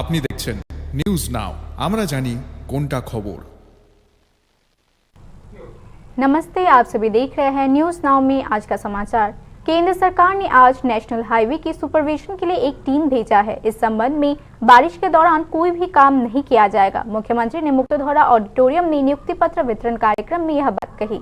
আপনি দেখছেন news now, আমরা জানি কোনটা খবর। नमस्ते, आप सभी देख रहे हैं न्यूज नाउ में आज का समाचार। केंद्र सरकार ने आज नेशनल हाईवे की सुपरविजन के लिए एक टीम भेजा है। इस संबंध में बारिश के दौरान कोई भी काम नहीं किया जाएगा। मुख्यमंत्री ने मुक्तधारा ऑडिटोरियम में नियुक्ति पत्र वितरण कार्यक्रम में यह बात कही।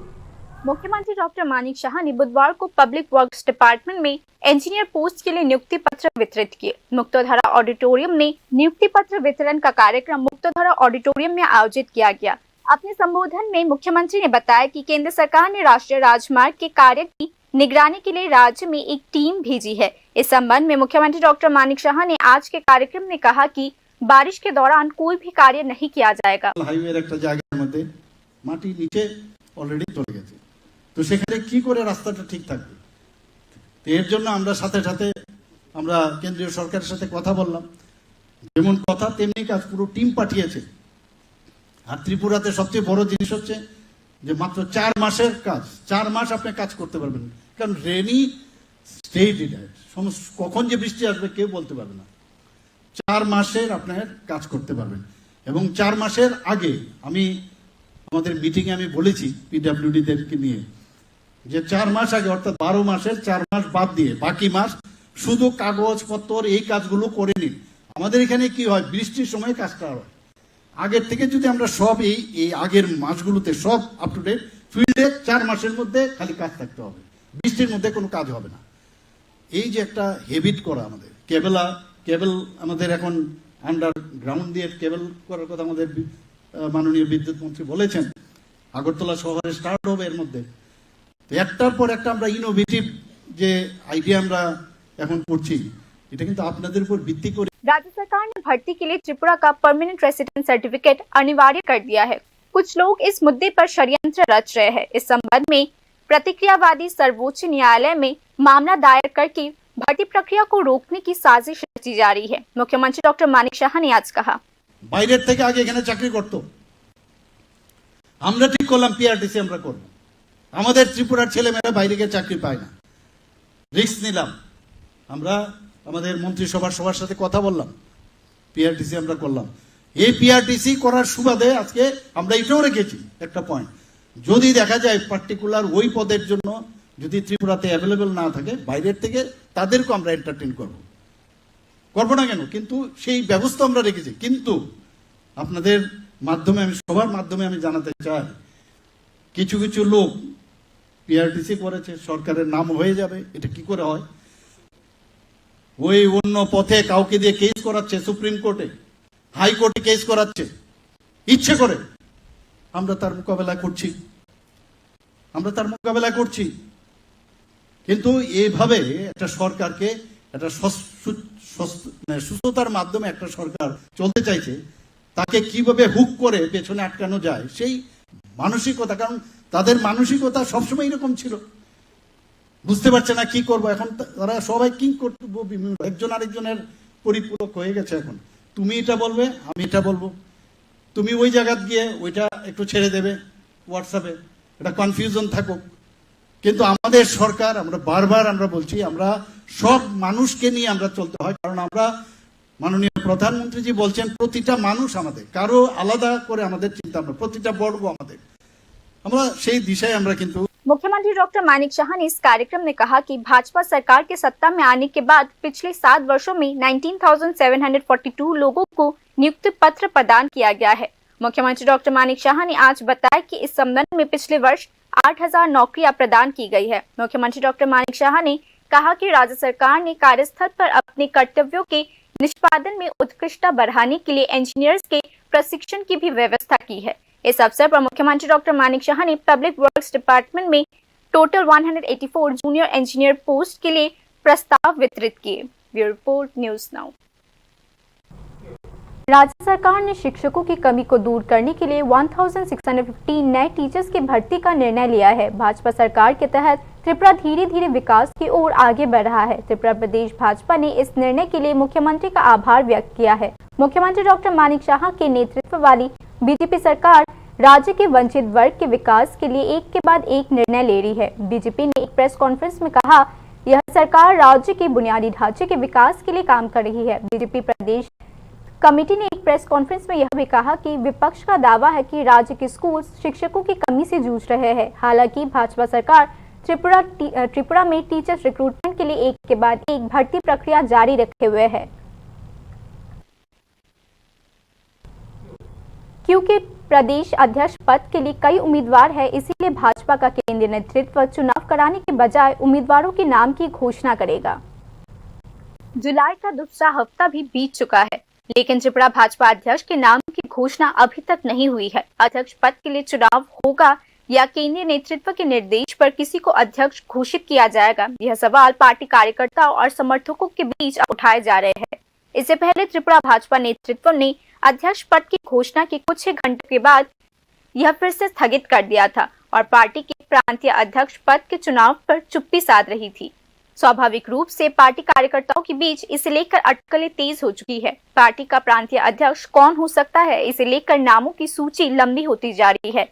मुख्यमंत्री डॉक्टर मानिक शाह ने बुधवार को पब्लिक वर्क्स डिपार्टमेंट में इंजीनियर पोस्ट के लिए नियुक्ति पत्र वितरित किए। मुक्तधारा ऑडिटोरियम में नियुक्ति पत्र वितरण का कार्यक्रम मुक्तधारा ऑडिटोरियम में आयोजित किया गया। अपने संबोधन में मुख्यमंत्री ने बताया कि केंद्र सरकार ने राष्ट्रीय राजमार्ग के कार्य की निगरानी के लिए राज्य में एक टीम भेजी है। इस संबंध में मुख्यमंत्री डॉक्टर मानिक शाह ने आज के कार्यक्रम में कहा कि बारिश के दौरान कोई भी कार्य नहीं किया जाएगा। হাইওয়ের একটা জায়গার মধ্যে মাটি নিচে অলরেডি চলে গেছে, তো সেখানে কি করে রাস্তাটা ঠিক থাকবে? তো এর জন্য আমরা সাথে সাথে আমরা কেন্দ্রীয় সরকারের সাথে কথা বললাম, যেমন কথা তেমনি কাজ, পুরো টিম পাঠিয়েছে। আর ত্রিপুরাতে সবচেয়ে বড় জিনিস হচ্ছে যে মাত্র 4 মাসের কাজ, 4 মাস আপনি কাজ করতে পারবেন, কারণ রেনি স্টেট এটা, কখন যে বৃষ্টি আসবে কেউ বলতে পারবে না। 4 মাসের আপনার কাজ করতে পারবেন। এবং 4 মাসের আগে আমি আমাদের মিটিংয়ে আমি বলেছি পিডব্লিউডিদেরকে নিয়ে যে 4 মাস আগে, অর্থাৎ 12 মাসের 4 মাস বাদ দিয়ে বাকি মাস শুধু কাগজপত্র এই কাজগুলো করে নিন। আমাদের এখানে কি হয়, বৃষ্টির সময় কাজটা হয়। আগের থেকে যদি আমরা সব এই আগের মাসগুলোতে সব আপ টু ডেট ফিল্ডে 4 মাসের মধ্যে খালি কাজ থাকতে হবে, বৃষ্টির মধ্যে কোনো কাজ হবে না। এই যে একটা হেবিট করা, আমাদের কেবল আমাদের এখন আন্ডারগ্রাউন্ড দিয়ে কেবল করার কথা আমাদের মাননীয় বিদ্যুৎ মন্ত্রী বলেছেন, আগরতলা শহরে স্টার্ট হবে এর মধ্যে। তো একটার পর একটা আমরা ইনোভেটিভ যে আইডিয়া আমরা এখন করছি, এটা কিন্তু আপনাদের উপর ভিত্তি করে। राज्य सरकार ने भर्ती के लिए त्रिपुरा का परमानेंट रेसिडेंट सर्टिफिकेट अनिवार्य कर दिया है। कुछ लोग इस मुद्दे पर षड्यंत्र रच रहे हैं। इस संबंध में प्रतिक्रियावादी सर्वोच्च न्यायालय में मामला दायर करके भर्ती प्रक्रिया को रोकने की साजिश रची जा रही है। मुख्यमंत्री डॉक्टर मानिक शाह ने आज कहा, বাইরের থেকে আগে এখানে চাকরি করতো, আমরা ঠিক করলাম পিআরটিসি আমরা করব। আমাদের ত্রিপুরার ছেলেমেয়েরা বাইরে গিয়ে চাকরি পায় না, রিস্ক নিলাম। আমরা আমাদের মন্ত্রিসভার সবার সাথে কথা বললাম, পিআরটিসি আমরা করলাম। এই পিআরটিসি করার সুবাদে আজকে আমরা এটাও রেখেছি একটা পয়েন্ট, যদি দেখা যায় পার্টিকুলার ওই পদের জন্য যদি ত্রিপুরাতে অ্যাভেলেবেল না থাকে, বাইরের থেকে তাদেরকেও আমরা এন্টারটেইন করবো না কেন, কিন্তু সেই ব্যবস্থা আমরা রেখেছি। কিন্তু আপনাদের মাধ্যমে আমি সবার মাধ্যমে আমি জানাতে চাই, কিছু কিছু লোক পিআরটিসি করেছে, সরকারের নাম হয়ে যাবে, এটা কি করে হয়? ওই অন্য পথে কাউকে দিয়ে কেস করাচ্ছে, সুপ্রিম কোর্টে হাইকোর্টে কেস করাচ্ছে ইচ্ছে করে। আমরা তার মোকাবেলা করছি, কিন্তু এইভাবে একটা সরকারকে একটা সুস্থতার মাধ্যমে একটা সরকার চলতে চাইছে, তাকে কিভাবে হুক করে পেছনে আটকানো যায় সেই মানসিকতা, কারণ তাদের মানসিকতা সবসময় এরকম ছিল, বুঝতে পারছে না কি করবো। এখন তারা সবাই কি করবো, বিভিন্ন একজন আরেকজনের পরিপূরক হয়ে গেছে। এখন তুমি এটা বলবে, আমি এটা বলবো, তুমি ওই জায়গা গিয়ে ওইটা একটু ছেড়ে দেবে হোয়াটসঅ্যাপে, এটা কনফিউশন থাকুক। কিন্তু আমাদের সরকার, আমরা বারবার আমরা বলছি, আমরা সব মানুষকে নিয়ে আমরা চলতে হয়, কারণ আমরা মাননীয় প্রধানমন্ত্রীজি বলছেন প্রতিটা মানুষ আমাদের, কারো আলাদা করে আমাদের চিন্তা, আমরা প্রতিটা বর্গ আমাদের, আমরা সেই দিশায় আমরা কিন্তু। मुख्यमंत्री डॉक्टर मानिक शाह ने इस कार्यक्रम में कहा कि भाजपा सरकार के सत्ता में आने के बाद पिछले 7 वर्षों में 19,742 लोगों को नियुक्ति पत्र प्रदान किया गया है। मुख्यमंत्री डॉक्टर मानिक शाह ने आज बताया कि इस संबंध में पिछले वर्ष 8,000 नौकरियां प्रदान की गई है। मुख्यमंत्री डॉक्टर मानिक शाह ने कहा कि राज्य सरकार ने कार्यस्थल पर अपने कर्तव्यों के निष्पादन में उत्कृष्टता बढ़ाने के लिए इंजीनियर्स के प्रशिक्षण की भी व्यवस्था की है। इस अवसर पर मुख्यमंत्री डॉक्टर मानिक शाह ने पब्लिक वर्क्स डिपार्टमेंट में टोटल 184 जूनियर इंजीनियर पोस्ट के लिए प्रस्ताव वितरित किए। Bureau report news now. राज्य सरकार ने शिक्षकों की कमी को दूर करने के लिए 1615 नए टीचर्स की भर्ती का निर्णय लिया है। भाजपा सरकार के तहत त्रिपुरा धीरे धीरे विकास की ओर आगे बढ़ रहा है। त्रिपुरा प्रदेश भाजपा ने इस निर्णय के लिए मुख्यमंत्री का आभार व्यक्त किया है। मुख्यमंत्री डॉक्टर मानिक शाह के नेतृत्व वाली बीजेपी सरकार राज्य के वंचित वर्ग के विकास के लिए एक के बाद एक निर्णय ले रही है। बीजेपी ने एक प्रेस कॉन्फ्रेंस में कहा, यह सरकार राज्य के बुनियादी ढांचे के विकास के लिए काम कर रही है। बीजेपी प्रदेश कमेटी ने एक प्रेस कॉन्फ्रेंस में यह भी कहा कि विपक्ष का दावा है कि राज्य के स्कूल शिक्षकों की कमी से जूझ रहे हैं। हालांकि भाजपा सरकार त्रिपुरा में टीचर्स रिक्रूटमेंट के लिए एक के बाद एक भर्ती प्रक्रिया जारी रखे हुए है। क्योंकि प्रदेश अध्यक्ष पद के लिए कई उम्मीदवार हैं, इसीलिए भाजपा का केंद्रीय नेतृत्व चुनाव कराने के बजाय उम्मीदवारों के नाम की घोषणा करेगा। जुलाई का दूसरा हफ्ता भी बीत चुका है, लेकिन त्रिपुरा भाजपा अध्यक्ष के नाम की घोषणा अभी तक नहीं हुई है। अध्यक्ष पद के लिए चुनाव होगा या केंद्रीय नेतृत्व के निर्देश पर किसी को अध्यक्ष घोषित किया जाएगा, यह सवाल पार्टी कार्यकर्ताओं और समर्थकों के बीच उठाए जा रहे हैं। इससे पहले त्रिपुरा भाजपा नेतृत्व ने अध्यक्ष पद की घोषणा के कुछ ही घंटों के बाद यह फिर से स्थगित कर दिया था और पार्टी के प्रांतीय अध्यक्ष पद के चुनाव पर चुप्पी साध रही थी। स्वाभाविक रूप से पार्टी कार्यकर्ताओं के बीच इसे लेकर अटकलें तेज हो चुकी है। पार्टी का प्रांतीय अध्यक्ष कौन हो सकता है, इसे लेकर नामों की सूची लंबी होती जा रही है।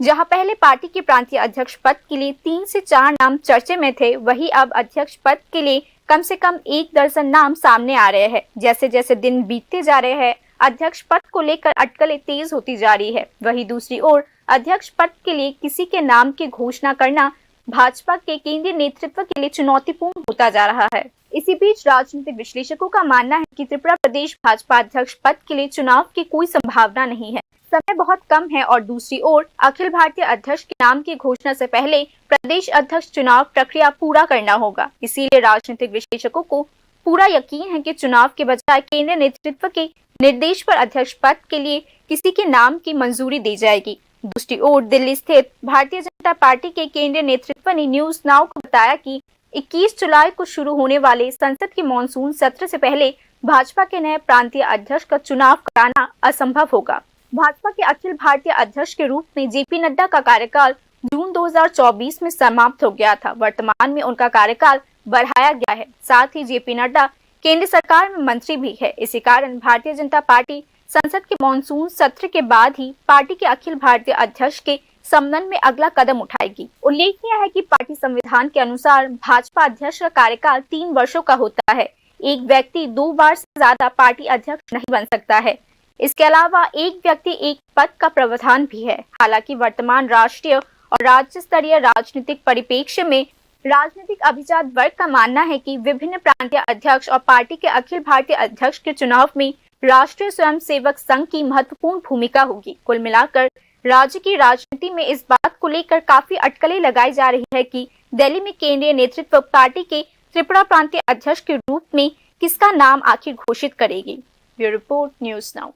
जहां पहले पार्टी के प्रांतीय अध्यक्ष पद के लिए 3 से 4 नाम चर्चे में थे, वहीं अब अध्यक्ष पद के लिए कम से कम 1 दर्जन नाम सामने आ रहे हैं। जैसे जैसे दिन बीतते जा रहे हैं, अध्यक्ष पद को लेकर अटकलें तेज होती जा रही है। वहीं दूसरी ओर अध्यक्ष पद के लिए किसी के नाम की घोषणा करना भाजपा के केंद्रीय नेतृत्व के लिए चुनौतीपूर्ण होता जा रहा है। इसी बीच राजनीतिक विश्लेषकों का मानना है कि त्रिपुरा प्रदेश भाजपा अध्यक्ष पद के लिए चुनाव की कोई संभावना नहीं है, समय बहुत कम है और दूसरी ओर अखिल भारतीय अध्यक्ष के नाम की घोषणा से पहले प्रदेश अध्यक्ष चुनाव प्रक्रिया पूरा करना होगा। इसीलिए राजनीतिक विश्लेषकों को पूरा यकीन है कि चुनाव के बजाय केंद्रीय नेतृत्व के निर्देश पर अध्यक्ष पद के लिए किसी के नाम की मंजूरी दी जाएगी। दूसरी ओर दिल्ली स्थित भारतीय जनता पार्टी के केंद्रीय नेतृत्व ने न्यूज नाउ को बताया कि 21 जुलाई को शुरू होने वाले संसद के मॉनसून सत्र से पहले भाजपा के नए प्रांतीय अध्यक्ष का चुनाव कराना असंभव होगा। भाजपा के अखिल भारतीय अध्यक्ष के रूप में जेपी नड्डा का कार्यकाल जून 2024 में समाप्त हो गया था। वर्तमान में उनका कार्यकाल बढ़ाया गया है। साथ ही जेपी नड्डा केंद्र सरकार में मंत्री भी है। इसी कारण भारतीय जनता पार्टी संसद के मॉनसून सत्र के बाद ही पार्टी के अखिल भारतीय अध्यक्ष के संबंध में अगला कदम उठाएगी। उल्लेखनीय है कि पार्टी संविधान के अनुसार भाजपा अध्यक्ष का कार्यकाल 3 वर्षों का होता है। एक व्यक्ति 2 बार से ज्यादा पार्टी अध्यक्ष नहीं बन सकता है। इसके अलावा एक व्यक्ति एक पद का प्रावधान भी है। हालांकि वर्तमान राष्ट्रीय और राज्य स्तरीय राजनीतिक परिप्रेक्ष्य में राजनीतिक अभिजात वर्ग का मानना है कि विभिन्न प्रांतीय अध्यक्ष और पार्टी के अखिल भारतीय अध्यक्ष के चुनाव में राष्ट्रीय स्वयंसेवक संघ की महत्वपूर्ण भूमिका होगी। कुल मिलाकर राज्य की राजनीति में इस बात को लेकर काफी अटकलें लगाई जा रही है कि दिल्ली में केंद्रीय नेतृत्व पार्टी के त्रिपुरा प्रांतीय अध्यक्ष के रूप में किसका नाम आखिर घोषित करेगी। Bureau report, news now.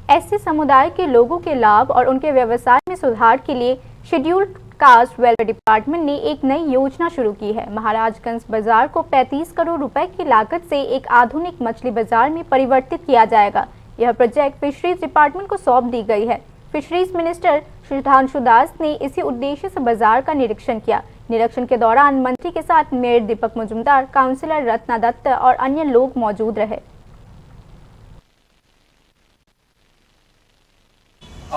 SC समुदाय के लोगों के लाभ और उनके व्यवसाय में सुधार के लिए शेड्यूल्ड कास्ट वेलफेयर डिपार्टमेंट ने एक नई योजना शुरू की है। महाराजगंज बाजार को 35 करोड़ रुपए की लागत से एक आधुनिक मछली बाजार में परिवर्तित किया जाएगा। यह प्रोजेक्ट फिशरीज डिपार्टमेंट को सौंप दी गई है। फिशरीज मिनिस्टर सुधांशु दास ने इसी उद्देश्य से बाजार का निरीक्षण किया। निरीक्षण के दौरान मंत्री के साथ मेयर दीपक मजुमदार, काउंसिलर रत्ना दत्त और अन्य लोग मौजूद रहे।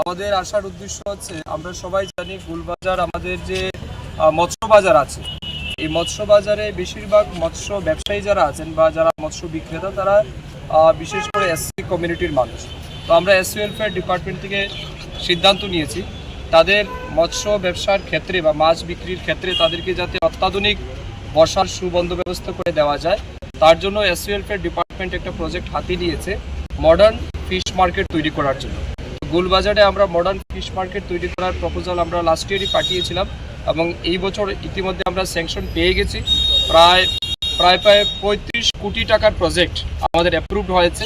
আমাদের আসার উদ্দেশ্য হচ্ছে আমরা সবাই জানি গুলবাজার আমাদের যে মৎস্য বাজার আছে, এই মৎস্য বাজারে বেশিরভাগ মৎস্য ব্যবসায়ী যারা আছেন বা যারা মৎস্য বিক্রেতা তারা বিশেষ করে এসসি কমিউনিটির মানুষ। তো আমরা এসসি ওয়েলফেয়ার ডিপার্টমেন্ট থেকে সিদ্ধান্ত নিয়েছি তাদের মৎস্য ব্যবসার ক্ষেত্রে বা মাছ বিক্রির ক্ষেত্রে তাদেরকে যাতে অত্যাধুনিক বসার সুবন্দোবস্ত করে দেওয়া যায়, তার জন্য এসসি ওয়েলফেয়ার ডিপার্টমেন্ট একটা প্রজেক্ট হাতে নিয়েছে মডার্ন ফিশ মার্কেট তৈরি করার জন্য। গুলবাজারে আমরা মডার্ন ফিশ মার্কেট তৈরি করার প্রপোজাল আমরা লাস্ট ইয়ারই পাঠিয়েছিলাম এবং এই বছর ইতিমধ্যে আমরা স্যাংশন পেয়ে গেছি। প্রায় 35 কোটি টাকার প্রজেক্ট আমাদের অ্যাপ্রুভড হয়েছে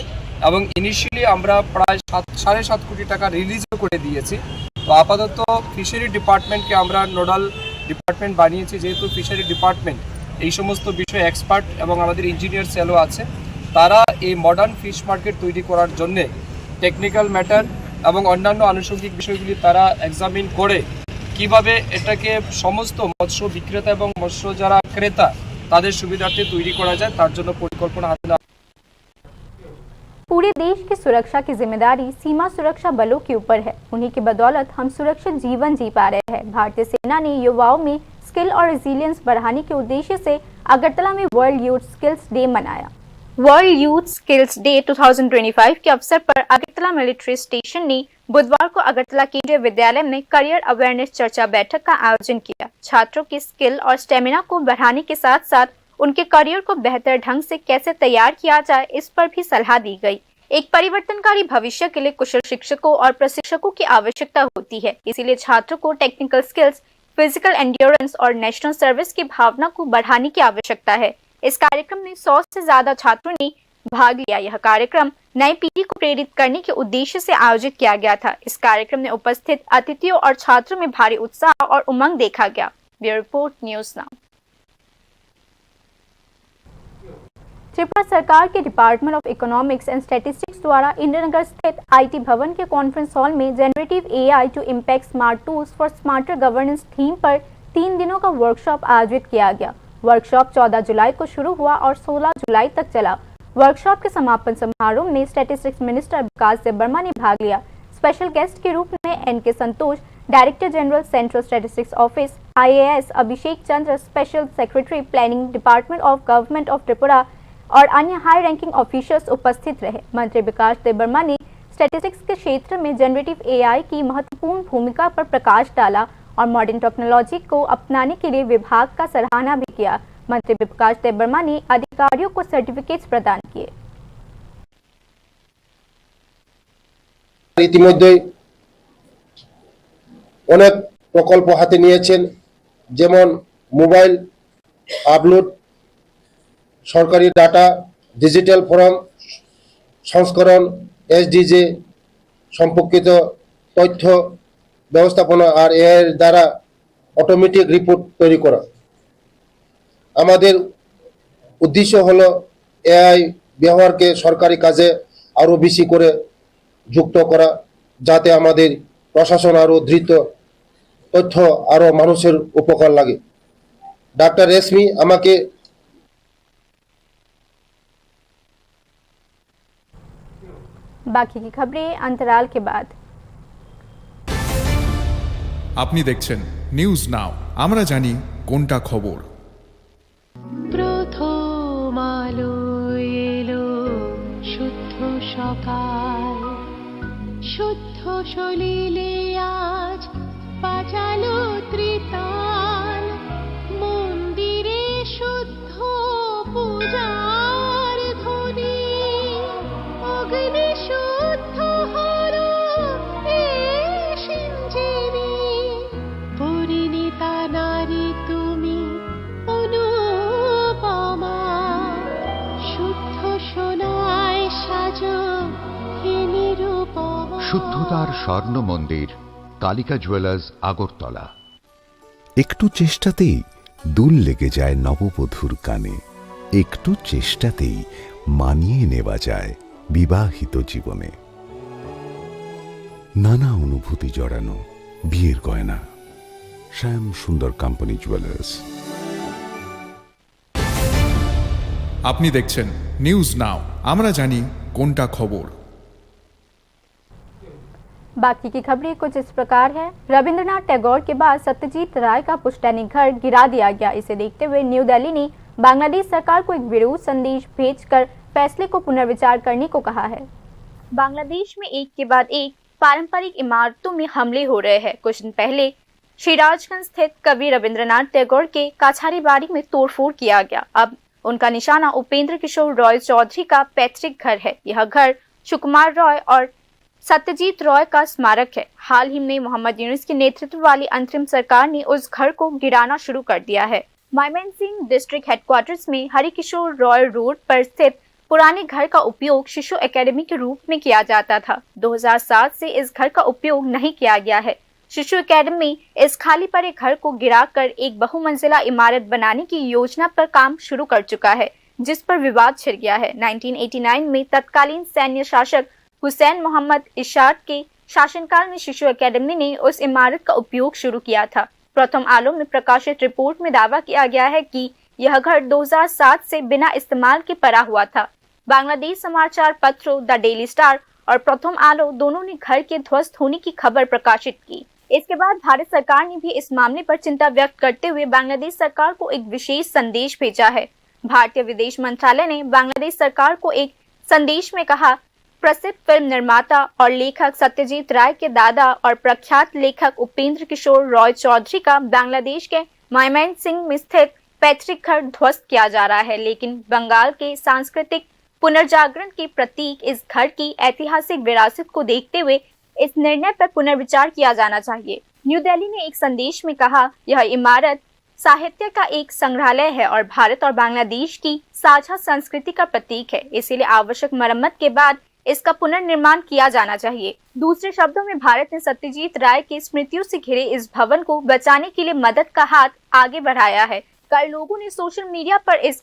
এবং ইনিশিয়ালি আমরা প্রায় 7.5 কোটি টাকা রিলিজও করে দিয়েছি। তো আপাতত ফিশারি ডিপার্টমেন্টকে আমরা নোডাল ডিপার্টমেন্ট বানিয়েছি, যেহেতু ফিশারি ডিপার্টমেন্ট এই সমস্ত বিষয়ে এক্সপার্ট এবং আমাদের ইঞ্জিনিয়ার সেলও আছে। তারা এই মডার্ন ফিশ মার্কেট তৈরি করার জন্যে টেকনিক্যাল ম্যাটার এবং অন্যান্য আনুষঙ্গিক বিষয়গুলি তারা এক্সামিন করে কিভাবে এটাকে সমস্ত মৎস্য বিক্রেতা এবং মৎস্য যারা ক্রেতা তাদের সুবিধার্থে তৈরি করা যায় তার জন্য পরিকল্পনা হাতে নেওয়া। पूरे देश की सुरक्षा की जिम्मेदारी सीमा सुरक्षा बलों के ऊपर है। उन्हीं की बदौलत हम सुरक्षित जीवन जी पा रहे हैं। भारतीय सेना ने युवाओं में स्किल और रेजिलियंस बढ़ाने के उद्देश्य से अगरतला में वर्ल्ड यूथ स्किल्स डे मनाया। वर्ल्ड यूथ स्किल्स डे 2025 के अवसर पर अगरतला मिलिट्री स्टेशन ने बुधवार को अगरतला केंद्रीय विद्यालय में करियर अवेयरनेस चर्चा बैठक का आयोजन किया। छात्रों की स्किल और स्टेमिना को बढ़ाने के साथ साथ उनके करियर को बेहतर ढंग से कैसे तैयार किया जाए, इस पर भी सलाह दी गई। एक परिवर्तनकारी भविष्य के लिए कुशल शिक्षकों और प्रशिक्षकों की आवश्यकता होती है, इसीलिए छात्रों को टेक्निकल स्किल्स, फिजिकल एंड्योरेंस और नेशनल सर्विस की भावना को बढ़ाने की आवश्यकता है। इस कार्यक्रम में 100 से ज्यादा छात्रों ने भाग लिया। यह कार्यक्रम नई पीढ़ी को प्रेरित करने के उद्देश्य से आयोजित किया गया था। इस कार्यक्रम में उपस्थित अतिथियों और छात्रों में भारी उत्साह और उमंग देखा गया। Bureau report, news now. Tripura सरकार के department of economics and statistics द्वारा इंदिरानगर स्थित आईटी भवन के कॉन्फ्रेंस हॉल में generative AI to impact smart tools for smarter governance theme पर 3 दिनों का वर्कशॉप आयोजित किया गया। वर्कशॉप 14 जुलाई को शुरू हुआ और 16 जुलाई तक चला। वर्कशॉप के समापन समारोह में स्टैटिस्टिक्स मिनिस्टर विकास देबबर्मा ने भाग लिया। स्पेशल गेस्ट के रूप में NK Santosh, director general central statistics office, IAS Abhishek Chandra, special secretary planning department of government of Tripura और अन्य हाई रैंकिंग ऑफिसर्स उपस्थित रहे। मंत्री विकास देबबर्मा ने स्टैटिस्टिक्स के क्षेत्र में जनरेटिव एआई की महत्वपूर्ण भूमिका पर प्रकाश डाला और मॉडर्न टेक्नोलॉजी को अपनाने के लिए विभाग का सराहना भी किया। मंत्री विकास देबबर्मा ने अधिकारियों को सर्टिफिकेट्स प्रदान किए। ইতিমধ্যেই অনেক প্রকল্প হাতে নিয়েছেন, যেমন মোবাইল আপলোড, সরকারি ডাটা ডিজিটাল ফর্ম সংস্করণ, SDG সম্পর্কিত তথ্য ব্যবস্থাপনা আর এআই এর দ্বারা অটোমেটিক রিপোর্ট তৈরি করা। আমাদের উদ্দেশ্য হলো এআই ব্যবহারকে সরকারি কাজে আরো বেশি করে যুক্ত করা, যাতে আমাদের প্রশাসন আরো দ্রুত তথ্য আরো মানুষের উপকার লাগে। ডাক্তার রেশমি আমাকে बाकी की खबरें अंतराल के बाद। আপনি দেখছেন নিউজ নাও, আমরা জানি কোনটা খবর। প্রথম আলো এলো শুদ্ধ সকাল, শুদ্ধ সলিলে আজ বাজালো ত্রিতাল, মন্দিরে শুদ্ধ পূজার ধ্বনি, অগ্নি শুদ্ধ হলো সিঞ্জেরি, পরিণীতা নারী তুমি অনুপমা, শুদ্ধ সোনায় সাজো হে নিরুপমা। শুদ্ধতার স্বর্ণ মন্দির, কালিকা জুয়েলার্স, আগরতলা। একটু চেষ্টাতেই দুল লেগে যায় নববধূর কানে, একটু চেষ্টাতেই মানিয়ে নেওয়া যায় বিবাহিত জীবনে। নানা অনুভূতি জড়ানো বিয়ের গয়না, শ্যাম সুন্দর কোম্পানি জুয়েলার্স। আপনি দেখছেন নিউজ নাও, আমরা জানি কোনটা খবর। बाकी की खबरें कुछ इस प्रकार है। रविंद्रनाथ टैगोर के बाद सत्यजीत राय का पुश्तैनी घर गिरा दिया गया। इसे देखते हुए न्यू दिल्ली ने बांग्लादेश सरकार को एक विरोध संदेश भेजकर फैसले को पुनर्विचार करने को कहा है। बांग्लादेश में एक के बाद एक पारंपरिक इमारतों में हमले हो रहे हैं। कुछ दिन पहले श्रीराजगंज स्थित कवि रविंद्रनाथ टैगोर के काछारी बाड़ी में तोड़फोड़ किया गया। अब उनका निशाना उपेंद्र किशोर रॉय चौधरी का पैतृक घर है। यह घर सुकुमार रॉय और सत्यजीत रॉय का स्मारक है। हाल ही में मोहम्मद यूनुस के नेतृत्व वाली अंतरिम सरकार ने उस घर को गिराना शुरू कर दिया है। मायमेनसिंह डिस्ट्रिक्ट हेडक्वार्टर्स में हरिकिशोर रॉय रोड पर स्थित पुराने घर का उपयोग शिशु एकेडमी के रूप में किया जाता था। 2007 से इस घर का उपयोग नहीं किया गया है। शिशु एकेडमी इस खाली पड़े घर को गिराकर एक बहुमंजिला इमारत बनाने की योजना पर काम शुरू कर चुका है, जिस पर विवाद छिड़ गया है। 1989 में तत्कालीन सैन्य शासक हुसैन मोहम्मद इशाद के शासनकाल में शिशु एकेडमी ने उस इमारत का उपयोग शुरू किया था। प्रथम आलो में प्रकाशित रिपोर्ट में दावा किया गया है कि यह घर 2007 से बिना इस्तेमाल के पड़ा हुआ था। बांग्लादेश समाचार पत्रों द डेली स्टार और प्रथम आलो दोनों ने घर के ध्वस्त होने की खबर प्रकाशित की। इसके बाद भारत सरकार ने भी इस मामले पर चिंता व्यक्त करते हुए बांग्लादेश सरकार को एक विशेष संदेश भेजा है। भारतीय विदेश मंत्रालय ने बांग्लादेश सरकार को एक संदेश में कहा, प्रसिद्ध फिल्म निर्माता और लेखक सत्यजीत राय के दादा और प्रख्यात लेखक उपेंद्र किशोर रॉय चौधरी का बांग्लादेश के मायमनसिंह में स्थित पैतृक घर ध्वस्त किया जा रहा है, लेकिन बंगाल के सांस्कृतिक पुनर्जागरण के प्रतीक इस घर की ऐतिहासिक विरासत को देखते हुए इस निर्णय पर पुनर्विचार किया जाना चाहिए। न्यू दिल्ली ने एक संदेश में कहा, यह इमारत साहित्य का एक संग्रहालय है और भारत और बांग्लादेश की साझा संस्कृति का प्रतीक है, इसीलिए आवश्यक मरम्मत के बाद इसका पुनर्निर्माण किया जाना चाहिए। दूसरे शब्दों में भारत ने सत्यजीत राय की स्मृतियों से घिरे इस भवन को बचाने के लिए मदद का हाथ आगे बढ़ाया है। कई लोगों ने सोशल मीडिया पर इस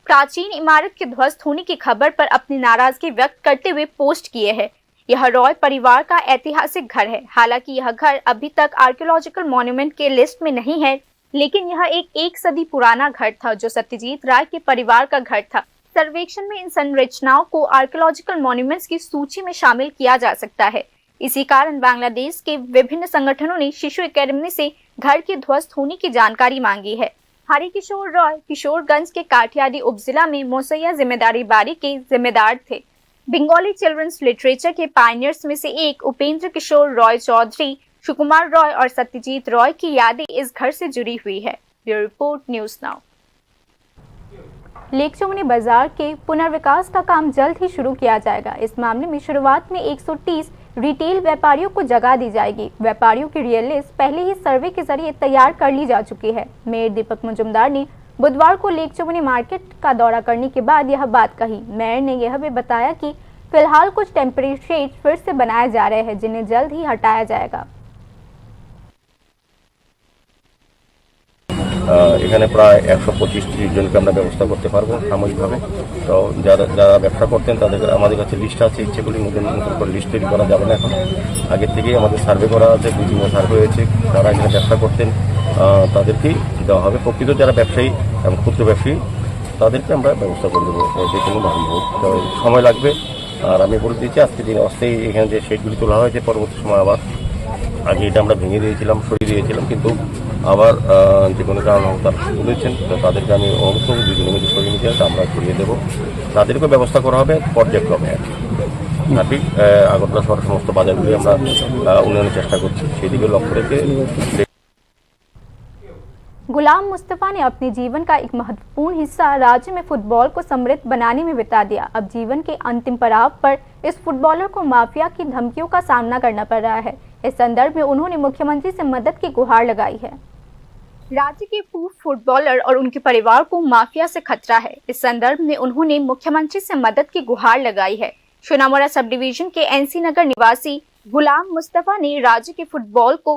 प्राचीन इमारत के ध्वस्त होने की खबर पर अपनी नाराजगी व्यक्त करते हुए पोस्ट किए हैं। यह रॉय परिवार का ऐतिहासिक घर है। हालांकि यह घर अभी तक आर्कियोलॉजिकल मॉन्यूमेंट के लिस्ट में नहीं है, लेकिन यह एक सदी पुराना घर था जो सत्यजीत राय के परिवार का घर था। सर्वेक्षण में इन संरचनाओं को आर्कियोलॉजिकल मॉन्यूमेंट्स की सूची में शामिल किया जा सकता है। इसी कारण बांग्लादेश के विभिन्न संगठनों ने शिशु एकेडमी से घर के ध्वस्त होने की जानकारी मांगी है। हरि किशोर रॉय किशोरगंज के काठियाडी उपजिला में मोसैया जिम्मेदारी बारी के जिम्मेदार थे। बंगाली चिल्ड्रंस लिटरेचर के पायनियर्स में से एक उपेंद्र किशोर रॉय चौधरी, सुकुमार रॉय और सत्यजीत रॉय की यादें इस घर से जुड़ी हुई है। Bureau report, news now. Lake Chaumuni बाजार के पुनर्विकास का काम जल्द ही शुरू किया जाएगा। इस मामले में शुरुआत में 130 रिटेल व्यापारियों को जगह दी जाएगी। व्यापारियों की रियल लिस्ट पहले ही सर्वे के जरिए तैयार कर ली जा चुकी है। मेयर दीपक मुजुमदार ने बुधवार को लेक चौमुनी मार्केट का दौरा करने के बाद यह बात कही। मेयर ने यह भी बताया कि फिलहाल कुछ टेम्परेरी शेड फिर से बनाए जा रहे हैं, जिन्हें जल्द ही हटाया जाएगा। এখানে প্রায় 125-30 জনকে আমরা ব্যবস্থা করতে পারবো সাময়িকভাবে। তো যারা ব্যবসা করতেন তাদের আমাদের কাছে লিস্ট আছে, ইচ্ছেগুলি নতুন করে লিস্ট তৈরি করা যাবে না। এখন আগের থেকেই আমাদের সার্ভে করা আছে, বিভিন্ন সার্ভে হয়েছে। যারা এখানে ব্যবসা করতেন তাদেরকেই দেওয়া হবে। প্রকৃত যারা ব্যবসায়ী এবং ক্ষুদ্র ব্যবসায়ী তাদেরকে আমরা ব্যবস্থা করে দেবো, যে কোনোভাবেই হোক। তো সময় লাগবে। আর আমি বলে দিয়েছি আজকে দিন অস্থায়ী এখানে যে শেডগুলি তোলা হয়েছে, পরবর্তী সময় আবার আগে এটা আমরা ভেঙে দিয়েছিলাম, সরিয়ে দিয়েছিলাম, কিন্তু আবার যে কোনো কারণ তারা তুলেছেন, তো তাদেরকে আমি অবশ্য দুজনের মধ্যে সরিয়ে নিতে হবে, আমরা সরিয়ে দেবো। তাদেরকেও ব্যবস্থা করা হবে পর্যায়ক্রমে। ঠিক আগরতলা শহরের সমস্ত বাজারগুলি আমরা উন্নয়নের চেষ্টা করছি, সেদিকে লক্ষ্য রেখে। गुलाम मुस्तफा ने अपने जीवन का एक महत्वपूर्ण हिस्सा राज्य में फुटबॉल को समृद्ध बनाने में बिता दिया। अब जीवन के अंतिम पड़ाव पर इस फुटबॉलर को माफिया की धमकियों का सामना करना पड़ रहा है। इस संदर्भ में उन्होंने मुख्यमंत्री से मदद की गुहार लगाई है। राज्य के पूर्व फुटबॉलर और उनके परिवार को माफिया से खतरा है। इस संदर्भ में उन्होंने मुख्यमंत्री से मदद की गुहार लगाई है। सोनामुड़ा सब डिवीजन के एनसी नगर निवासी गुलाम मुस्तफा ने राज्य के फुटबॉल को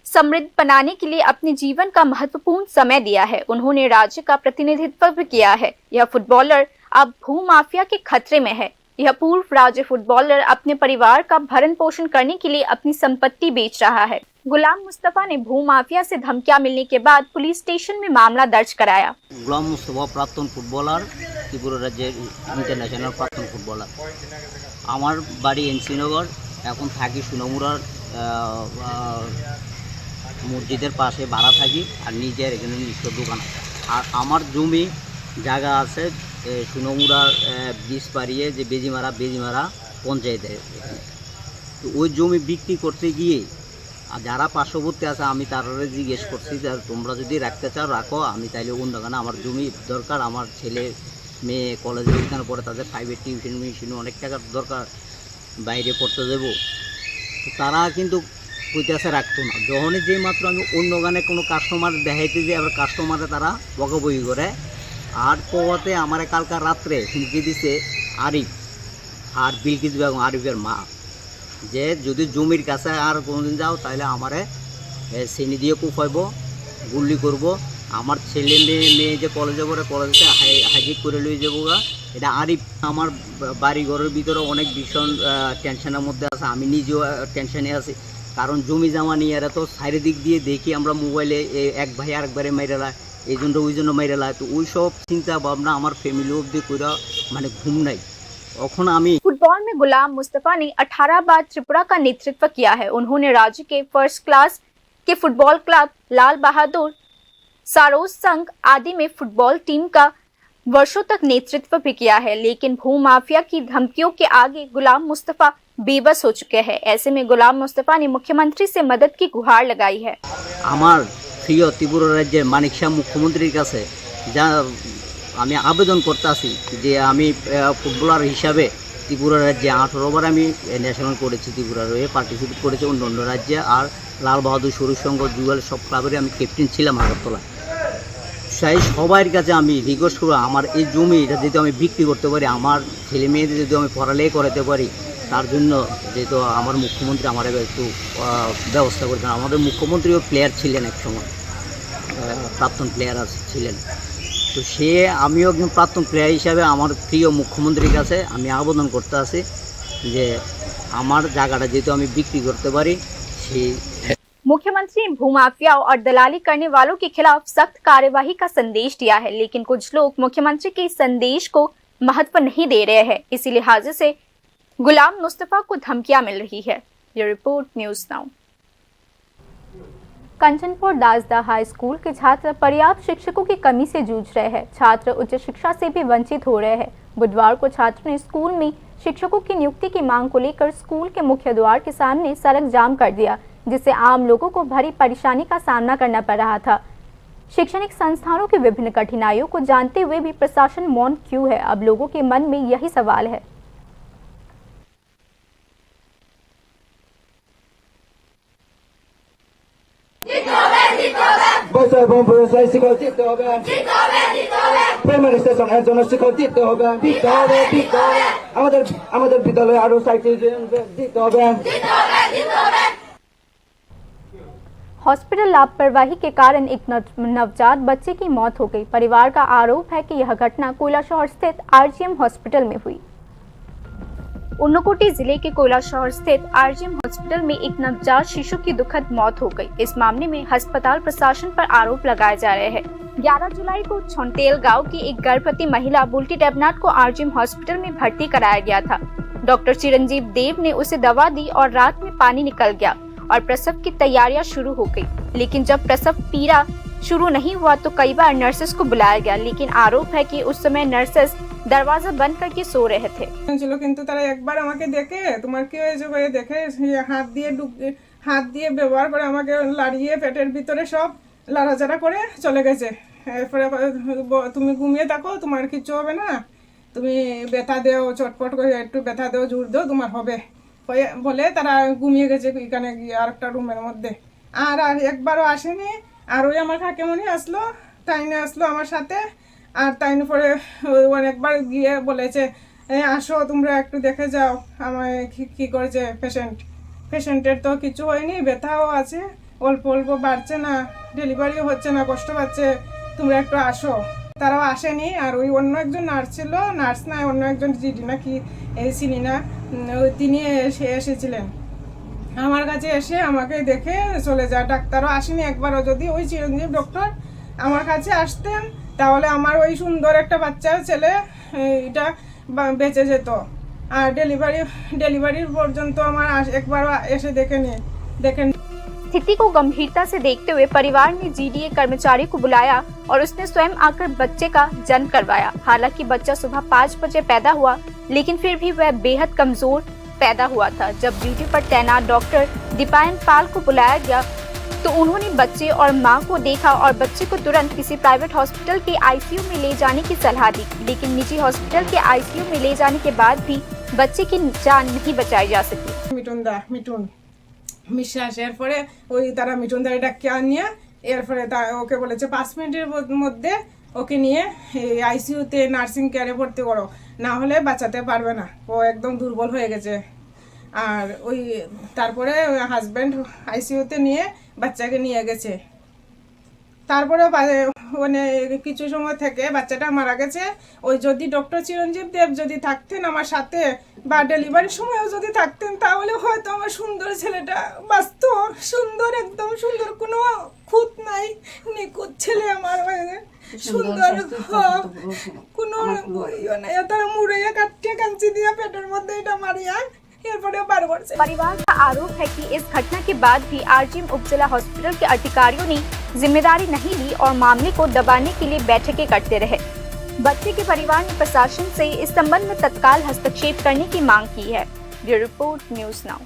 समृद्ध बनाने के लिए अपने जीवन का महत्वपूर्ण समय दिया है। उन्होंने राज्य का प्रतिनिधित्व किया है। यह फुटबॉलर अब भू माफिया के खतरे में है। यह पूर्व राज्य फुटबॉलर अपने परिवार का भरण पोषण करने के लिए अपनी संपत्ति बेच रहा है। गुलाम मुस्तफा ने भू माफिया से धमकियां मिलने के बाद पुलिस स्टेशन में मामला दर्ज कराया। गुलाम मुस्तफा प्राक्तन फुटबॉलर, त्रिपुरा राज्य इंटरन्যাশনাল प्राक्तन फुटबॉलर। আমার বাড়ি এনসি নগর, এখন থাকি সোনামুড়ার মসজিদের পাশে ভাড়া থাকি, আর নিজের এখানে নিজস্ব দোকান আছে। আর আমার জমি জায়গা আছে সোনামুড়ার ব্রিজ পাড়িয়ে যে বেজিমারা পঞ্চায়েতে। তো ওই জমি বিক্রি করতে গিয়ে আর যারা পার্শ্ববর্তী আছে আমি তারা জিজ্ঞেস করছি যে তোমরা যদি রাখতে চাও রাখো, আমি তাইলে অন্য গানে আমার জমি দরকার, আমার ছেলে মেয়ে কলেজে এখানে পড়ে, তাদের প্রাইভেট টিউশন মিশন অনেক টাকার দরকার, বাইরে পড়তে দেবো। তো তারা কিন্তু কইতেছে রাখতো না। যখনই যেই মাত্র আমি অন্য গানে কোনো কাস্টমার দেখাইতে যাই, আবার কাস্টমারে তারা বকাবকি করে। আর পথে আমার কালকার রাত্রে হুমকি দিছে আরিফ আর বিলকিস বেগম, আরিফের মা, যে যদি জমির কাছে আর কোনোদিন যাও তাহলে আমারে চিনি দিয়ে কুফাইব, গুল্লি করব, আমার ছেলে মেয়ে যে কলেজে পড়ে কলেজে হাইজিক করে লয়ে যাবো গা। এটা আরিফ। আমার বাড়ি ঘরের ভিতরে অনেক ভীষণ টেনশনের মধ্যে আছে, আমি নিজেও টেনশনে আছি। কারণ জমি জামা নিয়ে এরা তো চারিদিক দিয়ে দেখি আমরা মোবাইলে এক ভাই আরেকবারে মাইরে লায়, এই জন্য ওই জন্য মাইরে লায়। তো ওই সব চিন্তা ভাবনা আমার ফ্যামিলি অবধি করে মানে ঘুম নাই। এখন আমি फुटबॉल में गुलाम मुस्तफा ने 18 बार त्रिपुरा का नेतृत्व किया है। उन्होंने राज्य के फर्स्ट क्लास के फुटबॉल क्लब लाल बहादुर सारोस संघ आदि में फुटबॉल टीम का वर्षों तक नेतृत्व भी किया है, लेकिन भू माफिया की धमकियों के आगे गुलाम मुस्तफा बेबस हो चुके हैं। ऐसे में गुलाम मुस्तफा ने मुख्यमंत्री से मदद की गुहार लगाई है। আমার প্রিয় ত্রিপুরা রাজ্যের মানিক শাহ মুখ্যমন্ত্রীর কাছে যা আমি আবেদন করতেছি যে আমি ফুটবলার হিসাবে ত্রিপুরা রাজ্যে 18 বার আমি ন্যাশনাল করেছি, ত্রিপুরার হয়ে পার্টিসিপেট করেছি অন্য রাজ্যে, আর লাল বাহাদুর সরুজ সংঘ জুয়েল সব ক্লাবের আমি ক্যাপ্টেন ছিলাম আগরতলা। সেই সবার কাছে আমি রিকোয়েস্ট করব আমার এই জমি এটা যদি আমি বিক্রি করতে পারি, আমার ছেলে মেয়েদের যদি আমি পড়ালেখা করাতে পারি, তার জন্য যেহেতু আমার মুখ্যমন্ত্রী আমার একটু ব্যবস্থা করতেন। আমাদের মুখ্যমন্ত্রীও প্লেয়ার ছিলেন, এক সময় প্রাক্তন প্লেয়ার ছিলেন, তো সে আমিও একজন প্রাক্তন প্লেয়ার হিসাবে আমার প্রিয় মুখ্যমন্ত্রীর কাছে আমি আবেদন করতে আছি যে আমার জায়গাটা যেহেতু আমি বিক্রি করতে পারি। সেই मुख्यमंत्री ने भूमाफियाओं और दलाली करने वालों के खिलाफ सख्त कार्यवाही का संदेश दिया है, लेकिन कुछ लोग मुख्यमंत्री के संदेश को महत्व नहीं दे रहे हैं। इसी लिहाज से गुलाम मुस्तफा को धमकियां मिल रही है। ये report news now. Kanchanpur Dasda high school के छात्र पर्याप्त शिक्षकों की कमी से जूझ रहे हैं। छात्र उच्च शिक्षा से भी वंचित हो रहे हैं। बुधवार को छात्रों ने स्कूल में शिक्षकों की नियुक्ति की मांग को लेकर स्कूल के मुख्य द्वार के सामने सड़क जाम कर दिया, जिससे आम लोगों को भारी परेशानी का सामना करना पड़ रहा था। शैक्षणिक संस्थानों की विभिन्न कठिनाइयों को जानते हुए भी प्रशासन मौन क्यों है? अब लोगों के मन में यही सवाल है। আমাদের বিদ্যালয়ে আরো সাইকেল দিতে হবে। हॉस्पिटल लापरवाही के कारण एक नवजात बच्चे की मौत हो गई। परिवार का आरोप है कि यह घटना कोइलाशहर स्थित आरजीएम हॉस्पिटल में हुई। ऊनकोटी जिले के कोइलाशहर स्थित आरजीएम हॉस्पिटल में एक नवजात शिशु की दुखद मौत हो गई। इस मामले में अस्पताल प्रशासन पर आरोप लगाए जा रहे हैं। 11 जुलाई को छोंटेल गांव की एक गर्भवती महिला बुल्टी डेबनाथ को आरजीएम हॉस्पिटल में भर्ती कराया गया था। डॉक्टर चिरंजीव देव ने उसे दवा दी और रात में पानी निकल गया और प्रसव की तैयारियां शुरू हो गई। लेकिन जब प्रसव पीड़ा शुरू नहीं हुआ तो कई बार नर्सेस को बुलाया गया, लेकिन आरोप है कि उस समय नर्सेस दरवाजा बंद करके सो रहे थे। चलो किंतु तारा एक बार আমাকে দেখে তোমার কি হয়েছে করে দেখে হাত দিয়ে ব্যবহার করে আমাকে লাড়িয়ে পেটের ভিতরে সব লাড়াচাড়া করে চলে গেছে। এরপরে তুমি ঘুমিয়ে থাকো, তোমার কিছু হবে না, তুমি ব্যথা দেও, চটপট করে একটু ব্যথা দেও, জোর দাও, তোমার হবে বলে তারা ঘুমিয়ে গেছে এখানে গিয়ে আর একটা রুমের মধ্যে। আর একবারও আসেনি। আর ওই আমার কাকিমণি আসলো, তাইনে আসলো আমার সাথে। আর তাইনে পরে অনেকবার গিয়ে বলেছে আসো তোমরা একটু দেখে যাও আমায় কী করেছে পেশেন্টের তো কিছু হয়নি, ব্যথাও আছে, অল্প অল্প বাড়ছে না, ডেলিভারিও হচ্ছে না, কষ্ট পাচ্ছে, তোমরা একটু আসো। তারাও আসেনি। আর ওই অন্য একজন নার্স ছিল, নার্স না অন্য একজন জিডি না কি চিনি না, তিনি এসেছিলেন আমার কাছে, এসে আমাকে দেখে চলে যায়। ডাক্তারও আসেনি একবারও। যদি ওই চিরঞ্জীব ডক্টর আমার কাছে আসতেন তাহলে আমার ওই সুন্দর একটা বাচ্চা ছেলে এটা বেঁচে যেত। আর ডেলিভারির পর্যন্ত আমার একবারও এসে দেখেন। स्थिति को गंभीरता से देखते हुए परिवार ने जीडीए कर्मचारी को बुलाया और उसने स्वयं आकर बच्चे का जन्म करवाया। हालांकि बच्चा सुबह 5 बजे पैदा हुआ, लेकिन फिर भी वह बेहद कमजोर पैदा हुआ था। जब ड्यूटी पर तैनात डॉक्टर दीपायन पाल को बुलाया गया तो उन्होंने बच्चे और मां को देखा और बच्चे को तुरंत किसी प्राइवेट हॉस्पिटल के आईसीयू में ले जाने की सलाह दी, लेकिन निजी हॉस्पिटल के आईसीयू में ले जाने के बाद भी बच्चे की जान नहीं बचाई जा सकी। মিঠুন বিশ্বাস। এরপরে ওই তারা মিঠুনদারি ডাকিয়ে আনিয়ে এরপরে ওকে বলেছে 5 মিনিটের মধ্যে ওকে নিয়ে আইসিইউতে নার্সিং কেয়ারে ভর্তি করো, না হলে বাঁচাতে পারবে না, ও একদম দুর্বল হয়ে গেছে। আর ওই তারপরে হাজব্যান্ড আইসিইউতে নিয়ে বাচ্চাকে নিয়ে গেছে। তারপরে মানে কিছু সময় থেকে বাচ্চাটা মারা গেছে। ওই যদি ডক্টর চিরঞ্জীব দেব যদি থাকতেন আমার সাথে বা ডেলিভারির সময়ও যদি থাকতেন তাহলে হয়তো আমার সুন্দর ছেলেটা বাঁচত। সুন্দর, একদম সুন্দর, কোনো খুঁত নাই, নিখুঁত ছেলে আমার সুন্দর কোনো ইয়ে নাই, তারা মুড়াইয়া কাটিয়ে কাঞ্চি দিয়া পেটের মধ্যে এটা মারিয়া এরপরে বার করছে। परिवार का आरोप है कि इस घटना के बाद भी आरजीएम उपजिला हॉस्पिटल के अधिकारियों ने जिम्मेदारी नहीं ली और मामले को दबाने के लिए बैठकें करते रहे। बच्चे के परिवार ने प्रशासन से इस संबंध में तत्काल हस्तक्षेप करने की मांग की है। Bureau report news now.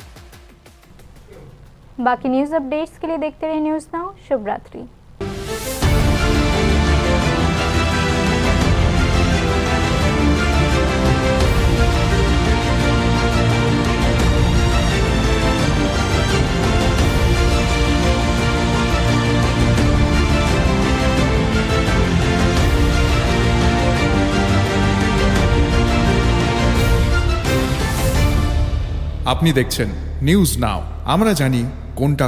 बाकी न्यूज अपडेट्स के लिए देखते रहे न्यूज नाउ। शुभ रात्रि। আপনি দেখছেন নিউজ নাও। আমরা জানি কোনটা